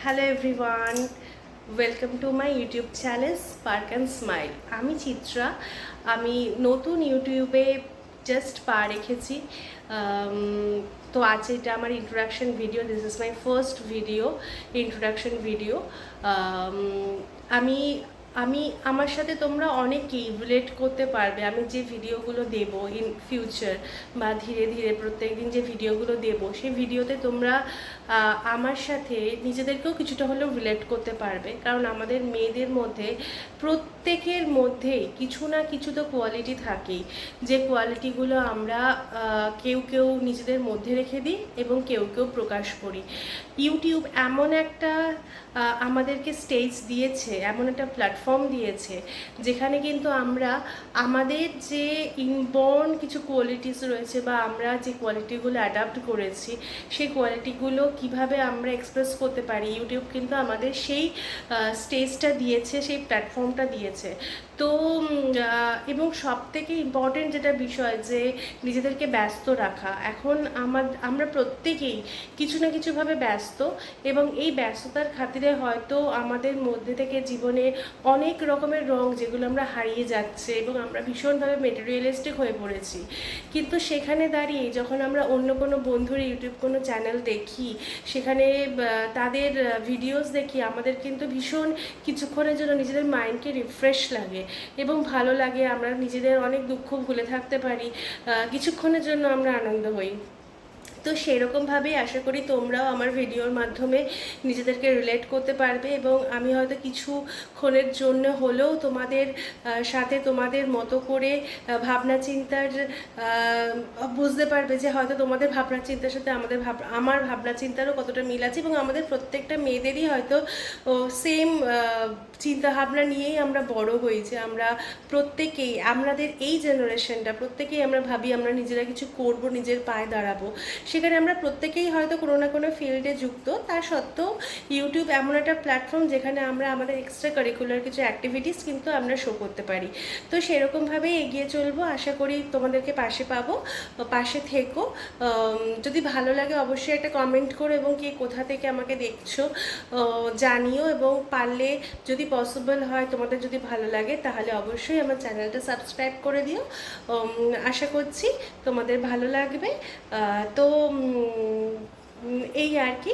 Hello everyone, welcome to my YouTube channel spark and smile. আমি চিত্রা। আমি নতুন ইউটিউবে জাস্ট পা রেখেছি। তো আজ এটা আমার introduction video. This is my first video, introduction video. আমি আমি আমার সাথে তোমরা অনেকেই রিলেট করতে পারবে। আমি যে ভিডিওগুলো দেব ইন ফিউচার বা ধীরে ধীরে প্রত্যেক দিন যে ভিডিওগুলো দেব, সেই ভিডিওতে তোমরা আমার সাথে নিজেদেরকেও কিছুটা হলেও রিলেট করতে পারবে। কারণ আমাদের মেয়েদের মধ্যে প্রত্যেকের মধ্যেই কিছু না কিছু তো কোয়ালিটি থাকেই, যে কোয়ালিটিগুলো আমরা কেউ কেউ নিজেদের মধ্যে রেখে দিই এবং কেউ কেউ প্রকাশ করি। ইউটিউব এমন একটা আমাদেরকে স্টেজ দিয়েছে, এমন একটা প্ল্যাটফর্ম দিয়েছে যেখানে কিন্তু আমরা আমাদের যে ইনবর্ন কিছু কোয়ালিটিস রয়েছে বা আমরা যে কোয়ালিটিগুলো অ্যাডাপ্ট করেছি, সেই কোয়ালিটিগুলো কিভাবে আমরা এক্সপ্রেস করতে পারি, ইউটিউব কিন্তু আমাদের সেই স্টেজটা দিয়েছে, সেই প্ল্যাটফর্মটা দিয়েছে। তো এবং সবথেকে ইম্পর্টেন্ট যেটা বিষয়, যে নিজেদেরকে ব্যস্ত রাখা। এখন আমরা প্রত্যেকেই কিছু না কিছুভাবে ব্যস্ত, এবং এই ব্যস্ততার খাতিরে হয়তো আমাদের মধ্যে থেকে জীবনে অনেক রকমের রং যেগুলো আমরা হারিয়ে যাচ্ছে, এবং আমরা ভীষণভাবে মেটেরিয়ালিস্টিক হয়ে পড়েছি। কিন্তু সেখানে দাঁড়িয়ে যখন আমরা অন্য কোনো বন্ধুর ইউটিউব কোনো চ্যানেল দেখি, সেখানে তাদের ভিডিওস দেখি, আমাদের কিন্তু ভীষণ কিছুক্ষণের জন্য নিজেদের মাইন্ডকে রিফ্রেশ লাগে এবং ভালো লাগে। আমরা নিজেদের অনেক দুঃখ ভুলে থাকতে পারি, কিছুক্ষণের জন্য আমরা আনন্দ হই। তো সেরকমভাবেই আশা করি তোমরাও আমার ভিডিওর মাধ্যমে নিজেদেরকে রিলেট করতে পারবে, এবং আমি হয়তো কিছুক্ষণের জন্য হলেও তোমাদের সাথে তোমাদের মতো করে ভাবনা চিন্তার বুঝতে পারবে যে হয়তো তোমাদের ভাবনা চিন্তার সাথে আমার ভাবনা চিন্তারও কতটা মিল আছে, এবং আমাদের প্রত্যেকটা মেয়েদেরই হয়তো সেম চিন্তা ভাবনা নিয়েই আমরা বড় হয়েছি। আমরা প্রত্যেকেই, আমাদের এই জেনারেশনটা প্রত্যেকেই আমরা ভাবি আমরা নিজেরা কিছু করব, নিজের পায়ে দাঁড়াবো। সেখানে আমরা প্রত্যেকেই হয়তো কোনো না কোনো ফিল্ডে যুক্ত। তা সত্ত্বেও ইউটিউব এমন একটা প্ল্যাটফর্ম যেখানে আমরা আমাদের এক্সট্রা কারিকুলার কিছু অ্যাক্টিভিটিস কিন্তু আমরা শো করতে পারি। তো সেরকমভাবেই এগিয়ে চলবো। আশা করি তোমাদেরকে পাশে পাবো, পাশে থেকো। যদি ভালো লাগে অবশ্যই একটা কমেন্ট করো, এবং কে কোথা থেকে আমাকে দেখছো জানিও, এবং পারলে যদি পসিবল হয়, তোমাদের যদি ভালো লাগে, তাহলে অবশ্যই আমার চ্যানেলটা সাবস্ক্রাইব করে দিও। আশা করছি তোমাদের ভালো লাগবে। তো এই আর কি।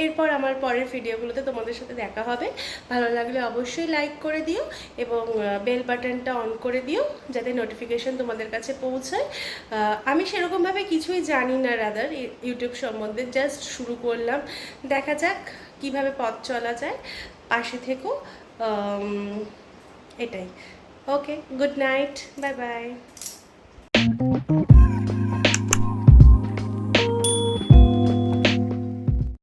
এরপর আমার পরের ভিডিওগুলোতে তোমাদের সাথে দেখা হবে। ভালো লাগলে অবশ্যই লাইক করে দিও, এবং বেল বাটনটা অন করে দিও যাতে নোটিফিকেশন তোমাদের কাছে পৌঁছায়। আমি সেরকমভাবে কিছুই জানি না রাদার ইউটিউব সম্বন্ধে, জাস্ট শুরু করলাম। দেখা যাক কিভাবে পথ চলা যায়। পাশে থেকো, এটাই। ওকে, গুড নাইট, বাই বাই।